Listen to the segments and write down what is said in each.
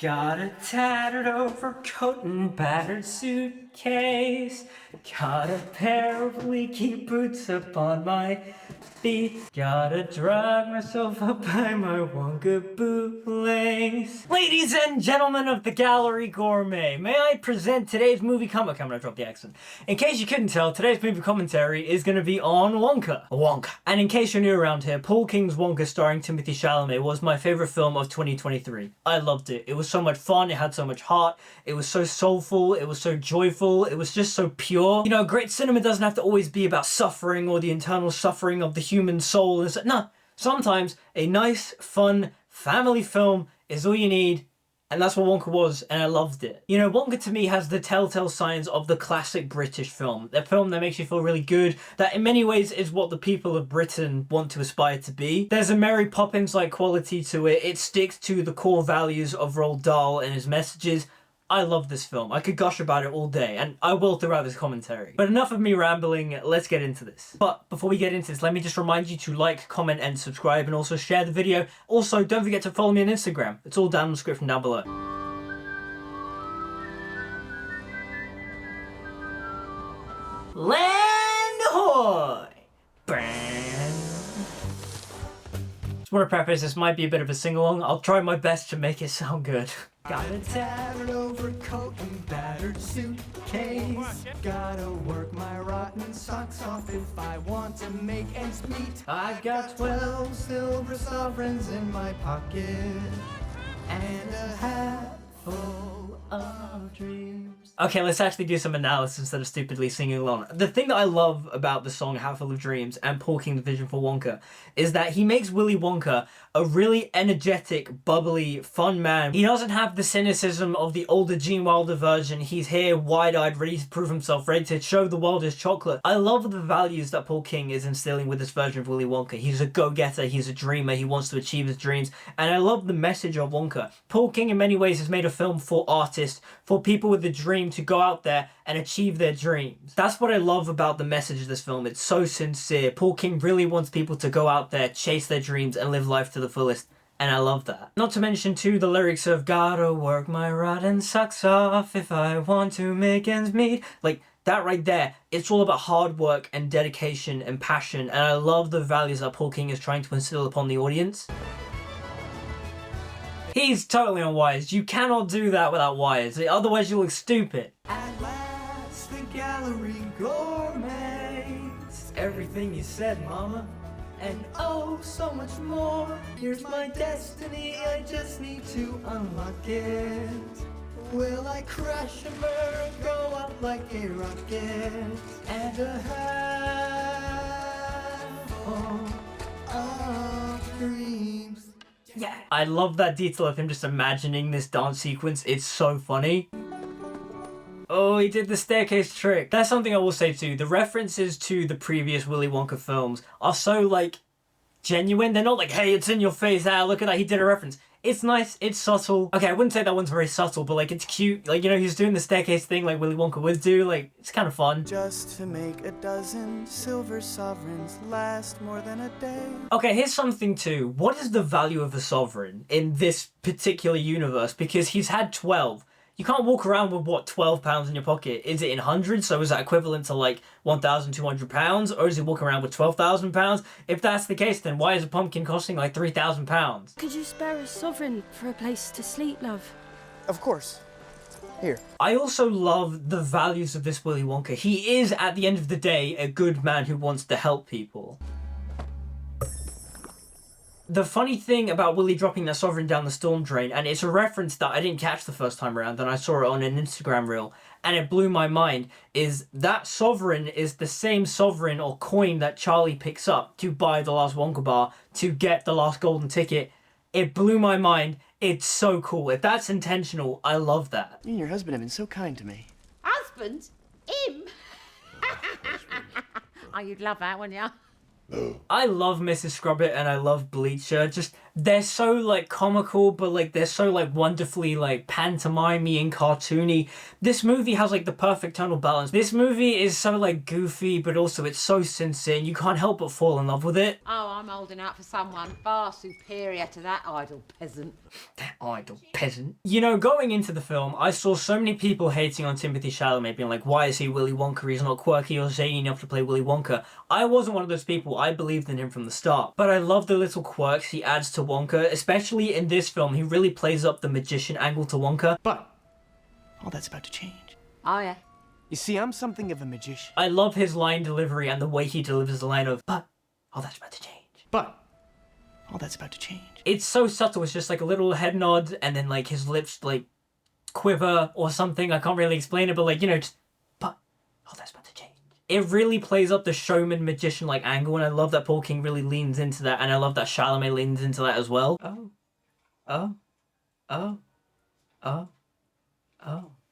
Got a tattered overcoat and battered suitcase. Got a pair of leaky boots upon my feet. Gotta drag myself up by my Wonka bootlace. Ladies and gentlemen of the Gallery Gourmet, may I present today's movie comment? I'm gonna drop the accent. In case you couldn't tell, today's movie commentary is gonna be on Wonka. And in case you're new around here, Paul King's Wonka starring Timothée Chalamet was my favorite film of 2023. I loved it. It was so much fun, it had so much heart, it was so soulful, it was so joyful, it was just so pure. You know, great cinema doesn't have to always be about suffering or the internal suffering of the human soul. No, sometimes a nice, fun, family film is all you need, and that's what Wonka was, and I loved it. You know, Wonka to me has the telltale signs of the classic British film. A film that makes you feel really good, that in many ways is what the people of Britain want to aspire to be. There's a Mary Poppins-like quality to it. It sticks to the core values of Roald Dahl and his messages. I love this film. I could gush about it all day, and I will throughout this commentary. But enough of me rambling, let's get into this. But before we get into this, let me just remind you to like, comment, and subscribe, and also share the video. Also, don't forget to follow me on Instagram. It's all down in the description down below. Land ahoy! Just want to preface, this might be a bit of a sing-along. I'll try my best to make it sound good. Got a tattered overcoat and battered suitcase. Gotta work my rotten socks off if I want to make ends meet. I got 12 silver sovereigns in my pocket and a hat full of dreams. Okay, let's actually do some analysis instead of stupidly singing along. The thing that I love about the song Hat Full of Dreams and Paul King's vision for Wonka is that he makes Willy Wonka a really energetic, bubbly, fun man. He doesn't have the cynicism of the older Gene Wilder version. He's here, wide-eyed, ready to prove himself, ready to show the world his chocolate. I love the values that Paul King is instilling with this version of Willy Wonka. He's a go-getter, he's a dreamer, he wants to achieve his dreams, and I love the message of Wonka. Paul King in many ways has made a film for artists, for people with a dream to go out there and achieve their dreams. That's what I love about the message of this film. It's so sincere. Paul King really wants people to go out there, chase their dreams, and live life to the fullest. And I love that. Not to mention too the lyrics of gotta work my rotten socks off if I want to make ends meet. Like that right there, it's all about hard work and dedication and passion. And I love the values that Paul King is trying to instill upon the audience. He's totally on wires. You cannot do that without wires. Otherwise you look stupid. At last, the Gallery Gourmet. It's everything you said, mama. And oh, so much more. Here's my destiny, I just need to unlock it. Will I crash and burn, go up like a rocket? And a handful of dreams. Yeah. I love that detail of him just imagining this dance sequence. It's so funny. Oh, he did the staircase trick. That's something I will say too. The references to the previous Willy Wonka films are so, like, genuine. They're not like, hey, it's in your face. Ah, look at that. He did a reference. It's nice. It's subtle. Okay, I wouldn't say that one's very subtle, but, like, it's cute. Like, you know, he's doing the staircase thing like Willy Wonka would do. Like, it's kind of fun. Just to make a dozen silver sovereigns last more than a day. Okay, here's something too. What is the value of a sovereign in this particular universe? Because he's had 12. You can't walk around with, what, £12 in your pocket? Is it in hundreds? So is that equivalent to like £1,200? Or is he walking around with £12,000? If that's the case, then why is a pumpkin costing like £3,000? Could you spare a sovereign for a place to sleep, love? Of course. Here. I also love the values of this Willy Wonka. He is, at the end of the day, a good man who wants to help people. The funny thing about Willy dropping that sovereign down the storm drain, and it's a reference that I didn't catch the first time around, and I saw it on an Instagram reel, and it blew my mind, is that sovereign is the same sovereign or coin that Charlie picks up to buy the last Wonka bar, to get the last golden ticket. It blew my mind. It's so cool. If that's intentional, I love that. You and your husband have been so kind to me. Husband? Him? Oh, you'd love that, wouldn't you? I love Mrs. Scrubbit and I love Bleacher. Just they're so like comical, but like they're so like wonderfully like pantomimey and cartoony. This movie has like the perfect tonal balance. This movie is so like goofy, but also it's so sincere. You can't help but fall in love with it. Oh, I'm holding out for someone far superior to that idle peasant. That idle peasant. You know, going into the film, I saw so many people hating on Timothée Chalamet, being like, why is he Willy Wonka? He's not quirky or zany enough to play Willy Wonka. I wasn't one of those people. I believed in him from the start. But I love the little quirks he adds to Wonka, especially in this film. He really plays up the magician angle to Wonka. But all that's about to change. Oh, yeah. You see, I'm something of a magician. I love his line delivery and the way he delivers the line of, but all that's about to change. But all that's about to change. It's so subtle. It's just like a little head nod and then like his lips like quiver or something. I can't really explain it, but like, you know, just, but all that's about to change. It really plays up the showman magician like angle, and I love that Paul King really leans into that, and I love that Chalamet leans into that as well.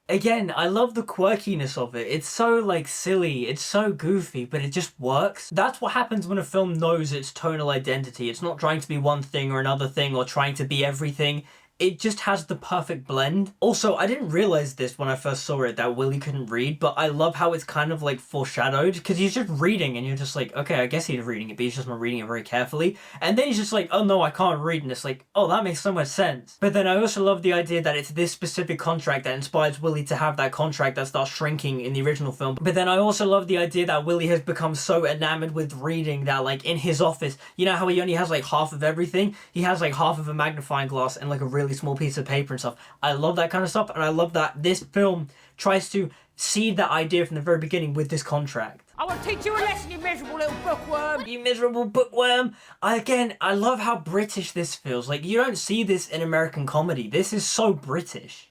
Again, I love the quirkiness of it. It's so like silly, it's so goofy, but it just works. That's what happens when a film knows its tonal identity. It's not trying to be one thing or another thing or trying to be everything. It just has the perfect blend. Also, I didn't realize this when I first saw it, that Willy couldn't read, but I love how it's kind of like foreshadowed, because he's just reading and you're just like, okay, I guess he's reading it, but he's just not reading it very carefully. And then he's just like, oh no, I can't read, and it's like, oh, that makes so much sense. But then I also love the idea that it's this specific contract that inspires Willy to have that contract that starts shrinking in the original film. But then I also love the idea that Willy has become so enamored with reading that like in his office, you know how he only has like half of everything? He has like half of a magnifying glass and like a really small piece of paper and stuff. I love that kind of stuff, and I love that this film tries to seed that idea from the very beginning with this contract. I want to teach you a lesson, you miserable little bookworm. You miserable bookworm. I love how British this feels. Like, you don't see this in American comedy. This is so British.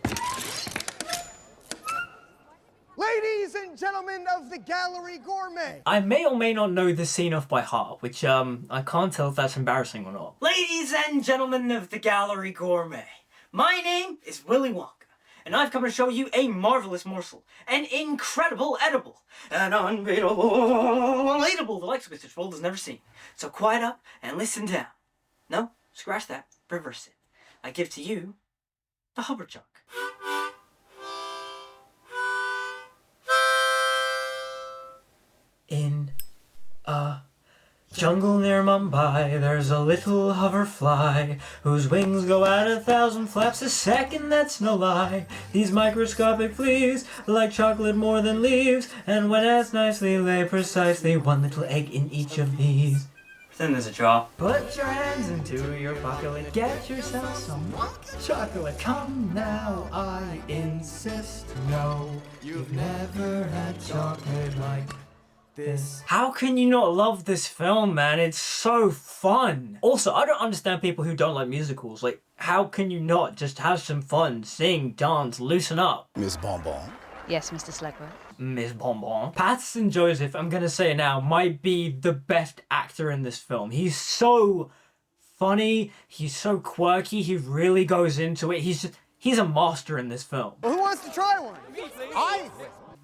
Ladies and gentlemen of the Gallery Gourmet. I may or may not know this scene off by heart, which I can't tell if that's embarrassing or not. Ladies and gentlemen of the Gallery Gourmet, my name is Willy Wonka, and I've come to show you a marvelous morsel, an incredible edible, an unbeatable, eatable the likes of which this world has never seen. So quiet up and listen down. No, scratch that, reverse it. I give to you the Hubberchuck. In a jungle near Mumbai, there's a little hoverfly whose wings go out 1,000 flaps a second, that's no lie. These microscopic fleas like chocolate more than leaves, and when as nicely lay precisely one little egg in each of these. Pretend there's a jar. Put your hands into your pocket, get yourself some chocolate. Come now, I insist. No, you've never had chocolate like this. How can you not love this film, man? It's so fun. Also, I don't understand people who don't like musicals. Like, how can you not just have some fun, sing, dance, loosen up? Miss Bonbon. Yes, Mr. Slegworth. Miss Bonbon. Paterson Joseph, I'm gonna say it now, might be the best actor in this film. He's so funny, he's so quirky, he really goes into it. He's a master in this film. Well, who wants to try one?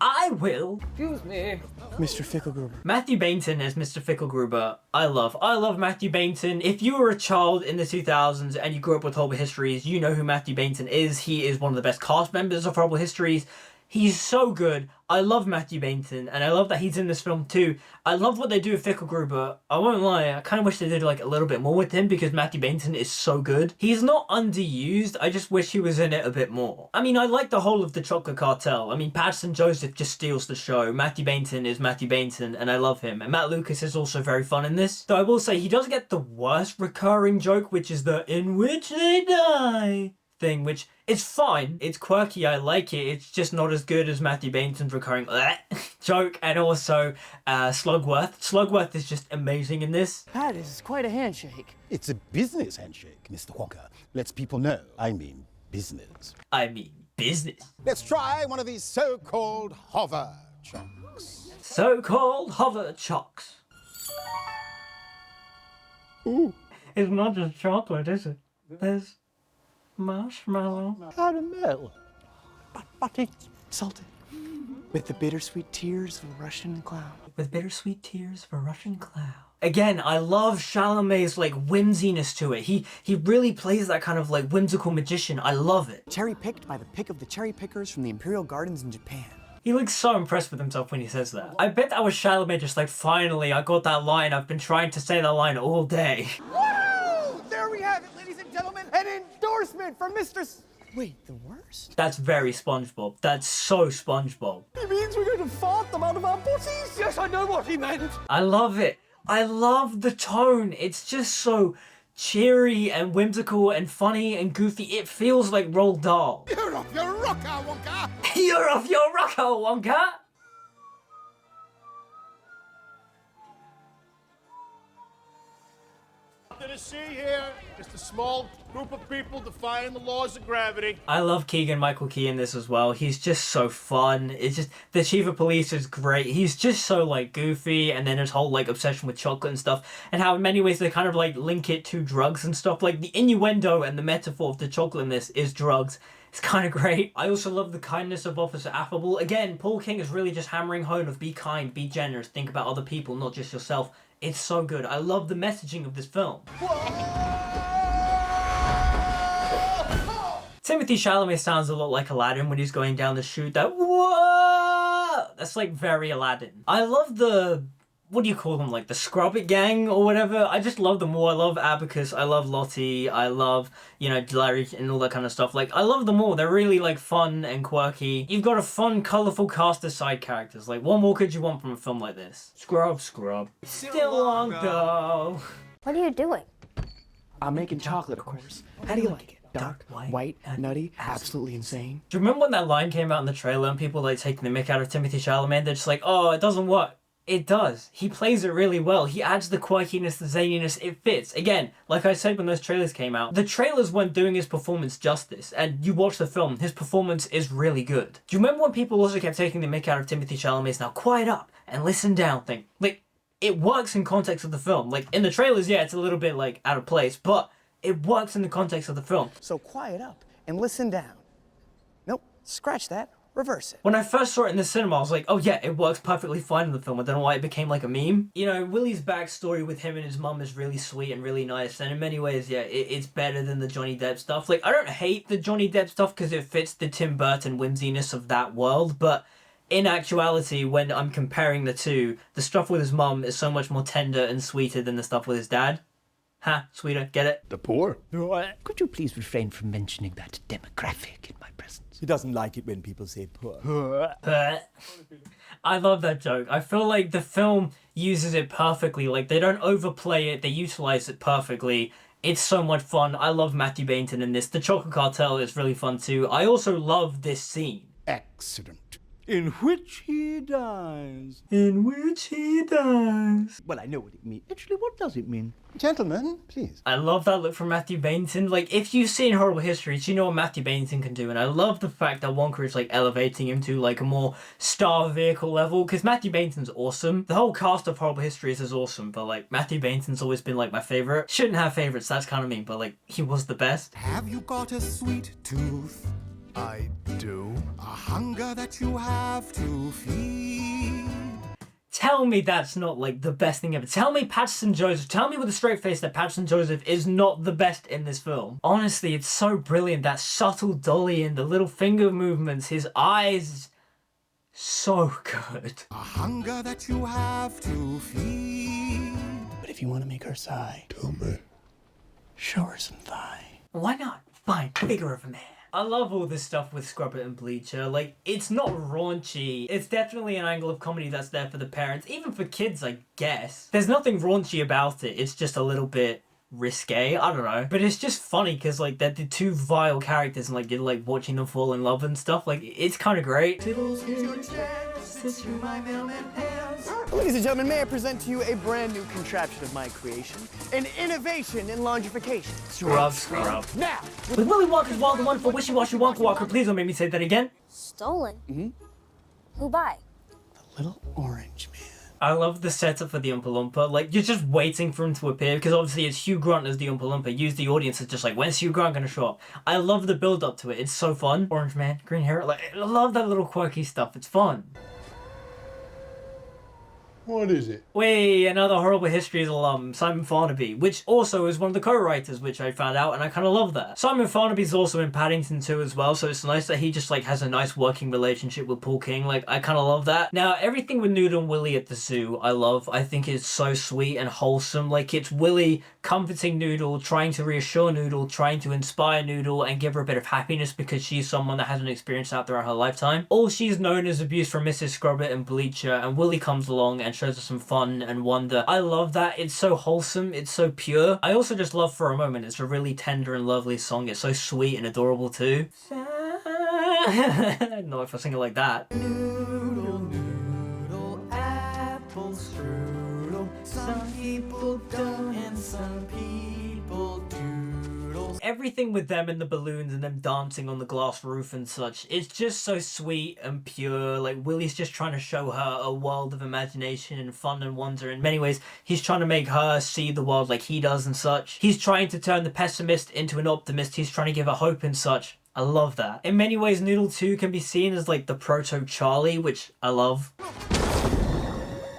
I will. Excuse me. Mr. Fickelgruber. Mathew Baynton as Mr. Fickelgruber, I love Mathew Baynton. If you were a child in the 2000s and you grew up with Horrible Histories, you know who Mathew Baynton is. He is one of the best cast members of Horrible Histories. He's so good. I love Mathew Baynton, and I love that he's in this film too. I love what they do with Fickelgruber. I won't lie, I kind of wish they did like a little bit more with him because Mathew Baynton is so good. He's not underused, I just wish he was in it a bit more. I mean, I like the whole of the Chocolate Cartel. I mean, Paterson Joseph just steals the show. Mathew Baynton is Mathew Baynton, and I love him. And Matt Lucas is also very fun in this. Though I will say, he does get the worst recurring joke, which is the "in which they die" thing, which is fine. It's quirky, I like it. It's just not as good as Mathew Baynton's recurring joke, and also Slugworth. Slugworth is just amazing in this. That is quite a handshake. It's a business handshake, Mr. Wonka. Lets people know I mean business. I mean business. Let's try one of these so-called hover chocks. So-called hover chocks. Ooh. It's not just chocolate, is it? There's marshmallow. Caramel. But it's salted. With the bittersweet tears of a Russian cloud. With bittersweet tears of a Russian cloud. Again, I love Chalamet's like whimsiness to it. He really plays that kind of like whimsical magician. I love it. Cherry picked by the pick of the cherry pickers from the Imperial Gardens in Japan. He looks so impressed with himself when he says that. I bet that was Chalamet just like, finally, I got that line. I've been trying to say that line all day. Woo! There we have it, ladies and gentlemen. An endorsement for Mr. Wait, the worst? That's very SpongeBob. That's so SpongeBob. He means we're going to fart them out of our pussies? Yes, I know what he meant. I love it. I love the tone. It's just so cheery and whimsical and funny and goofy. It feels like Roald Dahl. You're off your rocker, Wonka! You're off your rocker, Wonka! Nothing to see here. Just a small group of people defying the laws of gravity. I love Keegan-Michael Key in this as well. He's just so fun. It's just, the chief of police is great. He's just so like goofy, and then his whole like obsession with chocolate and stuff, and how in many ways they kind of like link it to drugs and stuff. Like the innuendo and the metaphor of the chocolate in this is drugs. It's kind of great. I also love the kindness of Officer Affable. Again, Paul King is really just hammering home of be kind, be generous, think about other people, not just yourself. It's so good. I love the messaging of this film. Timothée Chalamet sounds a lot like Aladdin when he's going down the chute. That whoa! That's like very Aladdin. I love the, what do you call them? Like the Scrub It gang or whatever. I just love them all. I love Abacus. I love Lottie. I love, you know, Larry and all that kind of stuff. Like, I love them all. They're really like fun and quirky. You've got a fun, colourful cast of side characters. Like, what more could you want from a film like this? Scrub. Still long though. What are you doing? I'm making chocolate, of course. How do you like it? Dark, white, nutty, absolutely insane. Do you remember when that line came out in the trailer and people like taking the mick out of Timothée Chalamet? They're just like, oh, it doesn't work. It does. He plays it really well. He adds the quirkiness, the zaniness. It fits. Again, like I said when those trailers came out, the trailers weren't doing his performance justice. And you watch the film, his performance is really good. Do you remember when people also kept taking the mick out of Timothée Chalamet's now quiet up and listen down thing? Like, it works in context of the film. Like, in the trailers, yeah, it's a little bit like out of place, but it works in the context of the film. So quiet up and listen down. Nope, scratch that. Reverse it. When I first saw it in the cinema, I was like, oh yeah, it works perfectly fine in the film. I don't know why it became like a meme. You know, Willy's backstory with him and his mum is really sweet and really nice. And in many ways, yeah, it's better than the Johnny Depp stuff. Like, I don't hate the Johnny Depp stuff because it fits the Tim Burton whimsiness of that world. But in actuality, when I'm comparing the two, the stuff with his mum is so much more tender and sweeter than the stuff with his dad. Ha, sweeter, get it? The poor? Could you please refrain from mentioning that demographic in my presence? He doesn't like it when people say poor. I love that joke. I feel like the film uses it perfectly. Like, they don't overplay it, they utilize it perfectly. It's so much fun. I love Mathew Baynton in this. The Chocolate Cartel is really fun too. I also love this scene. Excellent. In which he dies. In which he dies. Well, I know what it means. Actually, what does it mean? Gentlemen, please. I love that look from Mathew Baynton. Like, if you've seen Horrible Histories, you know what Mathew Baynton can do. And I love the fact that Wonka is, like, elevating him to, like, a more star vehicle level. Because Mathew Baynton's awesome. The whole cast of Horrible Histories is awesome. But, like, Mathew Baynton's always been, like, my favourite. Shouldn't have favourites, that's kind of mean. But, like, he was the best. Have you got a sweet tooth? I do. A hunger that you have to feed. Tell me that's not, like, the best thing ever. Tell me Paterson Joseph, tell me with a straight face that Paterson Joseph is not the best in this film. Honestly, it's so brilliant. That subtle dolly and the little finger movements, his eyes, so good. A hunger that you have to feed. But if you want to make her sigh, Tell me. show her some thigh. Why not? Fine, bigger of a man. I love all this stuff with Scrub It and Bleacher. Like, it's not raunchy. It's definitely an angle of comedy that's there for the parents. Even for kids, I guess. There's nothing raunchy about it. It's just a little bit risque. I don't know. But it's just funny because, like, they're the two vile characters and, like, you're, like, watching them fall in love and stuff. Like, it's kind of great. Ladies and gentlemen, may I present to you a brand new contraption of my creation, an innovation in longification. Scrub. Now, With Willy Wonka's Wild and Wonderful Wishy-Washy Wonka Walker, please don't make me say that again. Stolen? Mm-hmm. Who by? the little orange man. I love the setup for the Oompa Loompa. Like, you're just waiting for him to appear, because obviously it's Hugh Grant as the Oompa Loompa. Use the audience as just like, when's Hugh Grant gonna show up? I love the build up to it. It's so fun. Orange man, green hair. Like, I love that little quirky stuff. It's fun. What is it? Wait, another Horrible Histories alum, Simon Farnaby, which also is one of the co-writers, which I found out, and I kind of love that. Simon Farnaby's also in Paddington 2 as well, so it's nice that he just like has a nice working relationship with Paul King. Like, I kind of love that. Now, everything with Noodle and Willy at the zoo, I love. I think it's so sweet and wholesome. Like, it's Willy comforting Noodle, trying to reassure Noodle, trying to inspire Noodle and give her a bit of happiness because she's someone that hasn't experienced that throughout her lifetime. All she's known is abuse from Mrs. Scrubbit and Bleacher, and Willy comes along and shows us some fun and wonder. I love that. It's so wholesome. It's so pure. I also just love For a Moment. It's a really tender and lovely song. It's so sweet and adorable too. Not if I sing it like that. Noodle, noodle, apple strudel. Some people don't and some people doodle. Everything with them and the balloons and them dancing on the glass roof and such, it's just so sweet and pure. Like, Willy's just trying to show her a world of imagination and fun and wonder. In many ways, he's trying to make her see the world like he does and such. He's trying to turn the pessimist into an optimist. He's trying to give her hope and such. I love that. In many ways, Noodle 2 can be seen as like the proto-Charlie, which I love.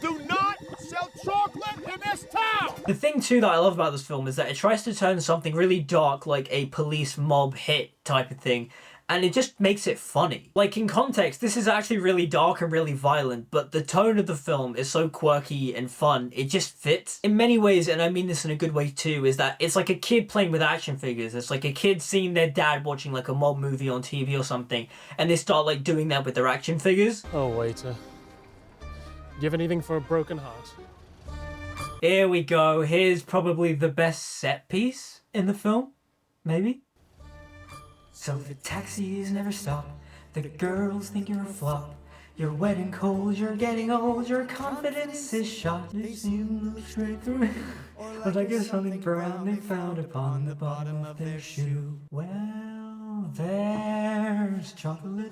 Do not sell chocolate in this town! The thing too that I love about this film is that it tries to turn something really dark, like a police mob hit type of thing, and it just makes it funny. Like, in context, this is actually really dark and really violent, but the tone of the film is so quirky and fun, it just fits. In many ways, and I mean this in a good way too, is that it's like a kid playing with action figures. It's like a kid seeing their dad watching like a mob movie on TV or something, and they start like doing that with their action figures. Oh, waiter. Do you have anything for a broken heart? Here we go. Here's probably the best set piece in the film, maybe? So the taxis never stop, the girls think you're a flop. You're wet and cold, you're getting old, your confidence is shot. They seem to look straight through it, but like it's something brown they found upon the bottom of their shoe. Well, there's chocolate.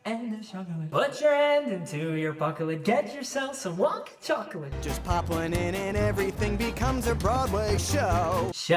And there's chocolate. Put your hand into your pocket, get yourself some Wonka chocolate. Just pop one in and everything becomes a Broadway show. Put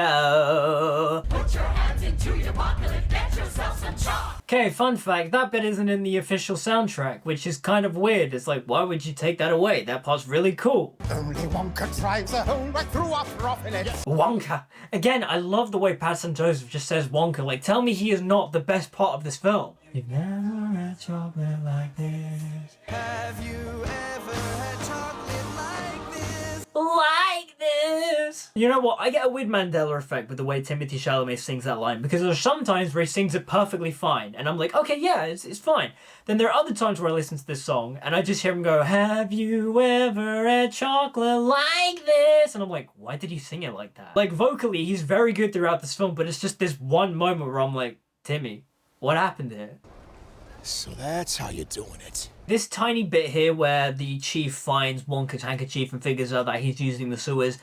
your hands into your pocket, get yourself some chocolate. Okay, fun fact, that bit isn't in the official soundtrack, which is kind of weird. It's like, why would you take that away? That part's really cool. Only Wonka drives a home right through our profit. Wonka. Again, I love the way Paterson Joseph just says Wonka. Like, tell me he is not the best part of this film. You've never had chocolate like this. Have you ever had chocolate like this? Like this. You know what? I get a weird Mandela effect with the way Timothée Chalamet sings that line, because there's some times where he sings it perfectly fine, and I'm like, okay, yeah, it's fine. Then there are other times where I listen to this song, and I just hear him go, have you ever had chocolate like this? And I'm like, why did he sing it like that? Like, vocally, he's very good throughout this film, but it's just this one moment where I'm like, Timmy, what happened here? So that's how you're doing it. This tiny bit here where the chief finds Wonka's handkerchief and figures out that he's using the sewers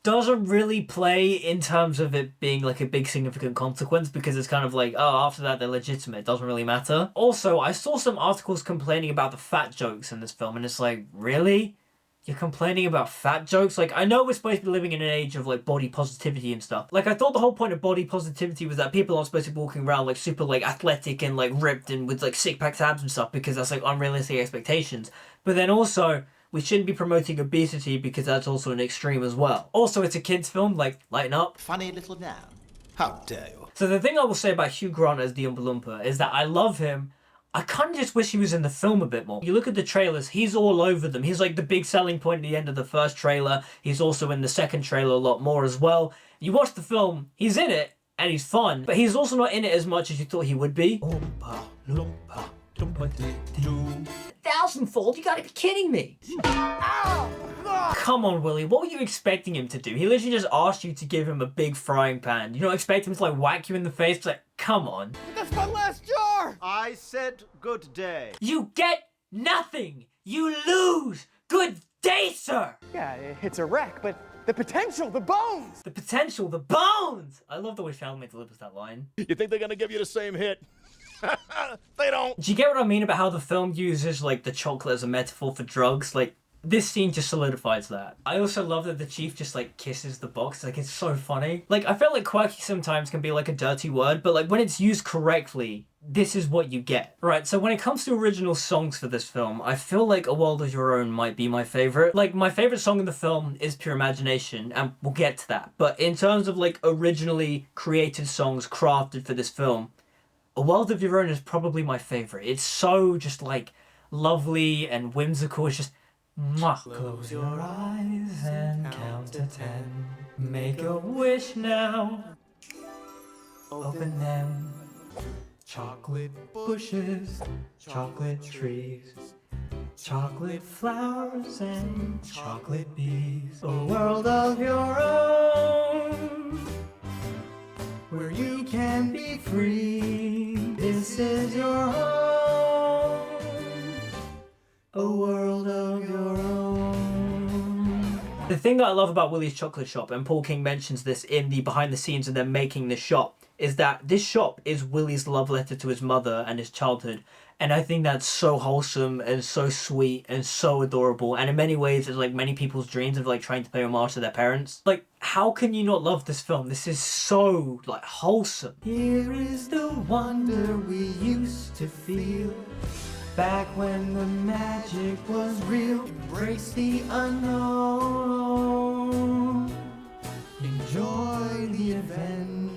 doesn't really play in terms of it being like a big significant consequence, because it's kind of like, oh, after that they're legitimate, it doesn't really matter. Also, I saw some articles complaining about the fat jokes in this film, and it's like, really? You're complaining about fat jokes? Like, I know we're supposed to be living in an age of, like, body positivity and stuff. Like, I thought the whole point of body positivity was that people aren't supposed to be walking around, like, super, like, athletic and, like, ripped and with, like, six-pack abs and stuff, because that's, like, unrealistic expectations. But then also, we shouldn't be promoting obesity because that's also an extreme as well. Also, it's a kid's film, like, lighten up. Funny little noun. How dare you? So the thing I will say about Hugh Grant as the Oompa Loompa is that I love him. I kind of just wish he was in the film a bit more. You look at the trailers, he's all over them. He's like the big selling point at the end of the first trailer. He's also in the second trailer a lot more as well. You watch the film, he's in it, and he's fun, but he's also not in it as much as you thought he would be. Oompa Loompa, Loompa-dee-doo. Thousandfold, you gotta be kidding me. Ow! Come on, Willy, what were you expecting him to do? He literally just asked you to give him a big frying pan. You don't expect him to like whack you in the face? It's like, come on. That's my last jar! I said good day. You get nothing! You lose! Good day, sir! Yeah, it's a wreck, but the potential, the bones! The potential, the bones! I love the way Chalamet delivers that line. You think they're gonna give you the same hit? They don't. Do you get what I mean about how the film uses like the chocolate as a metaphor for drugs? Like, this scene just solidifies that. I also love that the chief just like kisses the box. Like, it's so funny. Like, I feel like quirky sometimes can be like a dirty word, but like when it's used correctly, this is what you get. Right, so when it comes to original songs for this film, I feel like A World of Your Own might be my favorite. Like, my favorite song in the film is Pure Imagination, and we'll get to that. But in terms of, like, originally created songs crafted for this film, A World of Your Own is probably my favorite. It's so just, like, lovely and whimsical. It's just, mwah. Close your eyes and count to 10. Make a wish now. Open them. Chocolate bushes, chocolate trees, chocolate flowers and chocolate bees. A world of your own, where you can be free. This is your home, a world of your own. The thing that I love about Willy's Chocolate Shop, and Paul King mentions this in the behind the scenes of them making this shop, is that this shop is Willy's love letter to his mother and his childhood. And I think that's so wholesome and so sweet and so adorable. And in many ways, it's like many people's dreams of like trying to pay homage to their parents. Like, how can you not love this film? This is so like wholesome. Here is the wonder we used to feel back when the magic was real. Embrace the unknown. Enjoy the adventure.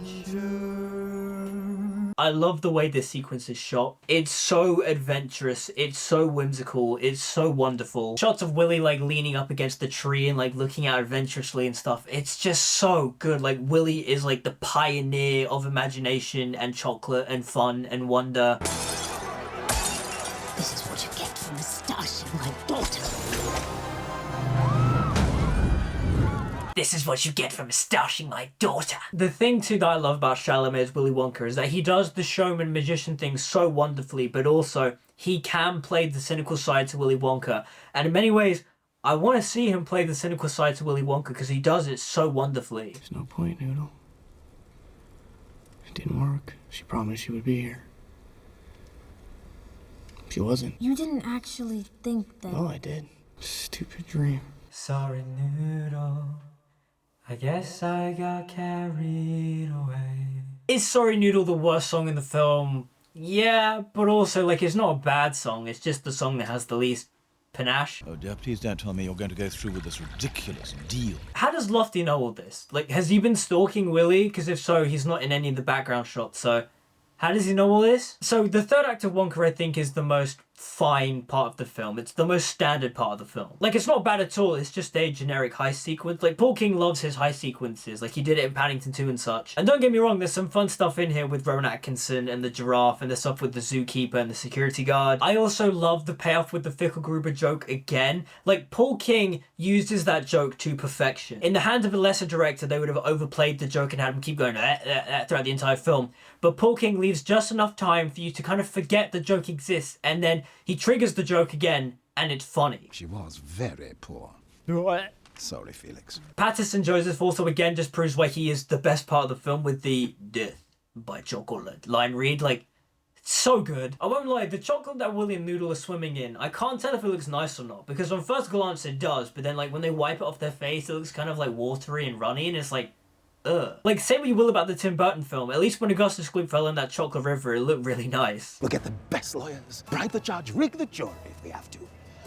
I love the way this sequence is shot. It's so adventurous, it's so whimsical, it's so wonderful. Shots of Willy like leaning up against the tree and like looking out adventurously and stuff. It's just so good. Like, Willy is like the pioneer of imagination and chocolate and fun and wonder. This is what you get for mustaching my daughter. This is what you get for mustaching my daughter. The thing too that I love about Chalamet's Willy Wonka is that he does the showman magician thing so wonderfully, but also he can play the cynical side to Willy Wonka. And in many ways, I want to see him play the cynical side to Willy Wonka because he does it so wonderfully. There's no point, Noodle. It didn't work. She promised she would be here. She wasn't. You didn't actually think that... No, I did. Stupid dream. Sorry, Noodle. I guess I got carried away. Is Sorry Noodle the worst song in the film? Yeah, but also, like, it's not a bad song. It's just the song that has the least panache. Oh dear, please don't tell me you're going to go through with this ridiculous deal. How does Lofty know all this? Like, has he been stalking Willy? Because if so, he's not in any of the background shots, so... How does he know all this? So the third act of Wonka, I think, is the most fine part of the film. It's the most standard part of the film. Like, it's not bad at all. It's just a generic heist sequence. Like, Paul King loves his heist sequences. Like, he did it in Paddington 2 and such. And don't get me wrong, there's some fun stuff in here with Rowan Atkinson and the giraffe and the stuff with the zookeeper and the security guard. I also love the payoff with the Fickelgruber joke again. Like, Paul King uses that joke to perfection. In the hands of a lesser director, they would have overplayed the joke and had him keep going throughout the entire film. But Paul King leaves just enough time for you to kind of forget the joke exists, and then he triggers the joke again, and it's funny. She was very poor. What? Sorry, Felix. Paterson Joseph also again just proves why he is the best part of the film with the death by chocolate line read. Like, it's so good. I won't lie, the chocolate that Willy and Noodle are swimming in, I can't tell if it looks nice or not, because on first glance it does, but then like when they wipe it off their face, it looks kind of like watery and runny, and it's like, ugh. Like, say what you will about the Tim Burton film, at least when Augustus Gloop fell in that chocolate river, it looked really nice. We'll get the best lawyers, bribe the judge, rig the jury if we have to.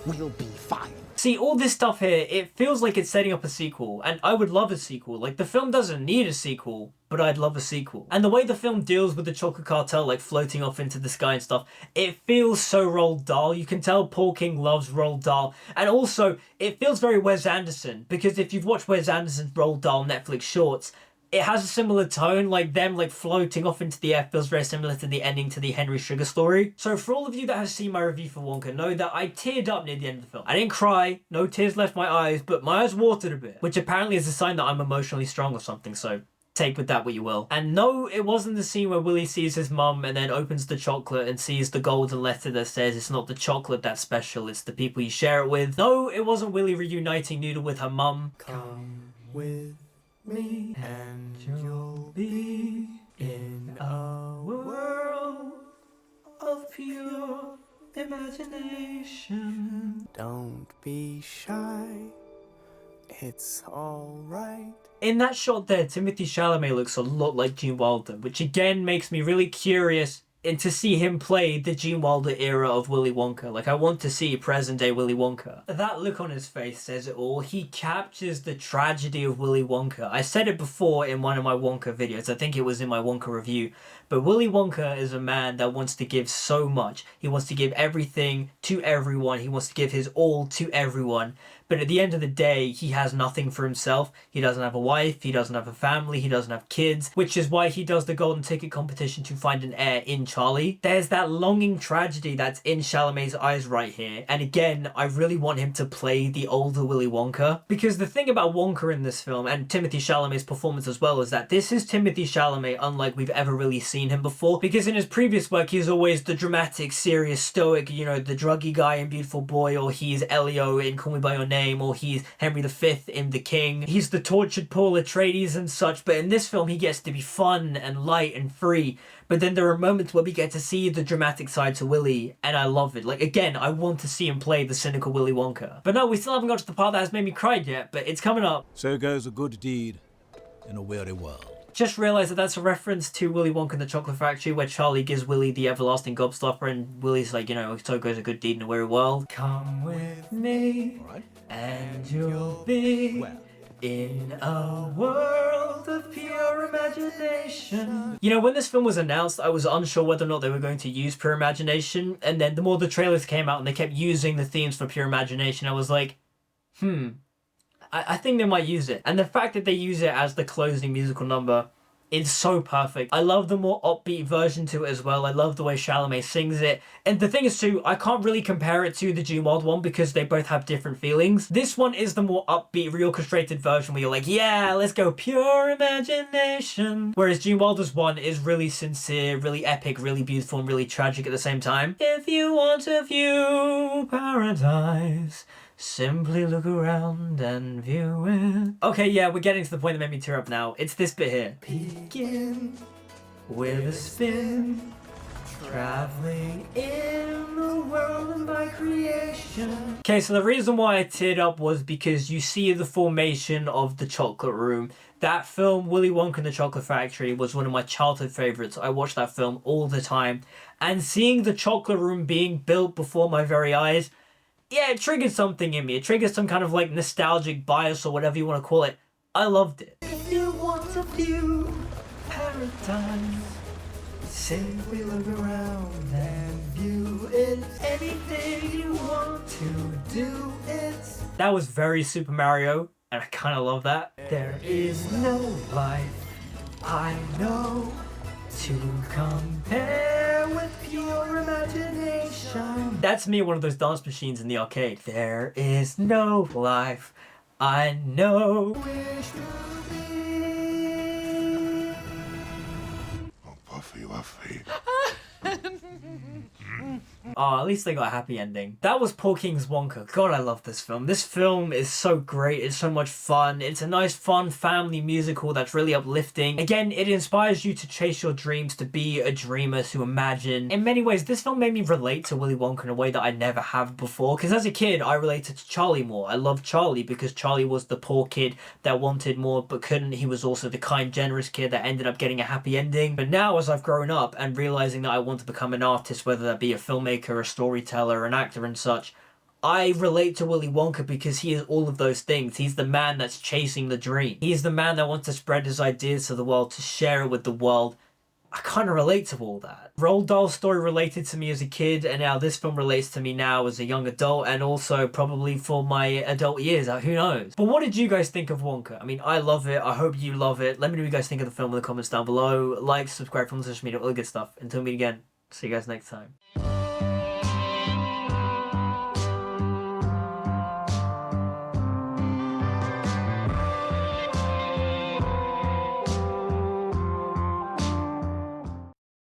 We'll be fine. See, all this stuff here, it feels like it's setting up a sequel, and I would love a sequel. Like, the film doesn't need a sequel, but I'd love a sequel. And the way the film deals with the chocolate cartel, like, floating off into the sky and stuff, it feels so Roald Dahl. You can tell Paul King loves Roald Dahl. And also, it feels very Wes Anderson, because if you've watched Wes Anderson's Roald Dahl Netflix shorts, it has a similar tone, like them like floating off into the air feels very similar to the ending to the Henry Sugar story. So for all of you that have seen my review for Wonka, know that I teared up near the end of the film. I didn't cry, no tears left my eyes, but my eyes watered a bit, which apparently is a sign that I'm emotionally strong or something, so take with that what you will. And no, it wasn't the scene where Willy sees his mum and then opens the chocolate and sees the golden letter that says it's not the chocolate that's special, it's the people you share it with. No, it wasn't Willy reuniting Noodle with her mum. Come with me and you'll be in a world of pure imagination. Don't be shy. It's all right. In that shot there, Timothée Chalamet looks a lot like Gene Wilder, which again makes me really curious and to see him play the Gene Wilder era of Willy Wonka. Like, I want to see present day Willy Wonka. That look on his face says it all. He captures the tragedy of Willy Wonka. I said it before in one of my Wonka videos. I think it was in my Wonka review. But Willy Wonka is a man that wants to give so much. He wants to give everything to everyone. He wants to give his all to everyone. But at the end of the day, he has nothing for himself. He doesn't have a wife, he doesn't have a family, he doesn't have kids, which is why he does the golden ticket competition to find an heir in Charlie. There's that longing tragedy that's in Chalamet's eyes right here. And again, I really want him to play the older Willy Wonka. Because the thing about Wonka in this film, and Timothée Chalamet's performance as well, is that this is Timothée Chalamet unlike we've ever really seen him before. Because in his previous work, he's always the dramatic, serious, stoic, you know, the druggy guy in Beautiful Boy, or he's Elio in Call Me By Your Name, or he's Henry V in The King. He's the tortured Paul Atreides and such, but in this film he gets to be fun and light and free. But then there are moments where we get to see the dramatic side to Willy, and I love it. Like, again, I want to see him play the cynical Willy Wonka. But no, we still haven't got to the part that has made me cry yet, but it's coming up. So goes a good deed in a weary world. Just realised that that's a reference to Willy Wonka and the Chocolate Factory, where Charlie gives Willy the everlasting gobstopper, and Willy's like, you know, so goes a good deed in a weary world. Come with me, and you'll be in a world of pure imagination. You know, when this film was announced, I was unsure whether or not they were going to use pure imagination, and then the more the trailers came out and they kept using the themes for pure imagination, I was like, I think they might use it. And the fact that they use it as the closing musical number is so perfect. I love the more upbeat version to it as well. I love the way Chalamet sings it. And the thing is too, I can't really compare it to the Gene Wilder one because they both have different feelings. This one is the more upbeat, reorchestrated version where you're like, yeah, let's go pure imagination. Whereas Gene Wilder's one is really sincere, really epic, really beautiful, and really tragic at the same time. If you want to view paradise, simply look around and view it. Okay, yeah, we're getting to the point that made me tear up now. It's this bit here. Begin with a spin, traveling in the world of my creation. Okay, so the reason why I teared up was because you see the formation of the chocolate room. That film, Willy Wonka and the Chocolate Factory, was one of my childhood favourites. I watched that film all the time. And seeing the chocolate room being built before my very eyes, yeah, it triggered something in me. It triggered some kind of like nostalgic bias or whatever you want to call it. I loved it. If you want to view paradise, simply look around and view it. Anything you want to do it. That was very Super Mario, and I kind of love that. There is no life I know to compare with pure imagination. That's me, one of those dance machines in the arcade. There is no life I know. Wish to be. Oh, Puffy, Wuffy. Oh, at least they got a happy ending. That was Paul King's Wonka. God, I love this film. This film is so great. It's so much fun. It's a nice, fun family musical that's really uplifting. Again, it inspires you to chase your dreams, to be a dreamer, to imagine. In many ways, this film made me relate to Willy Wonka in a way that I never have before. Because as a kid, I related to Charlie more. I loved Charlie because Charlie was the poor kid that wanted more but couldn't. He was also the kind, generous kid that ended up getting a happy ending. But now, as I've grown up and realizing that I want to become an artist, whether that be a filmmaker, a storyteller, an actor and such, I relate to Willy Wonka because he is all of those things. He's the man that's chasing the dream. He's the man that wants to spread his ideas to the world, to share it with the world. I kind of relate to all that. Roald Dahl's story related to me as a kid, and now this film relates to me now as a young adult, and also probably for my adult years, who knows. But what did you guys think of Wonka? I mean, I love it. I hope you love it. Let me know what you guys think of the film in the comments down below. Like, subscribe, from social media, all the good stuff. Until we meet again, see you guys next time.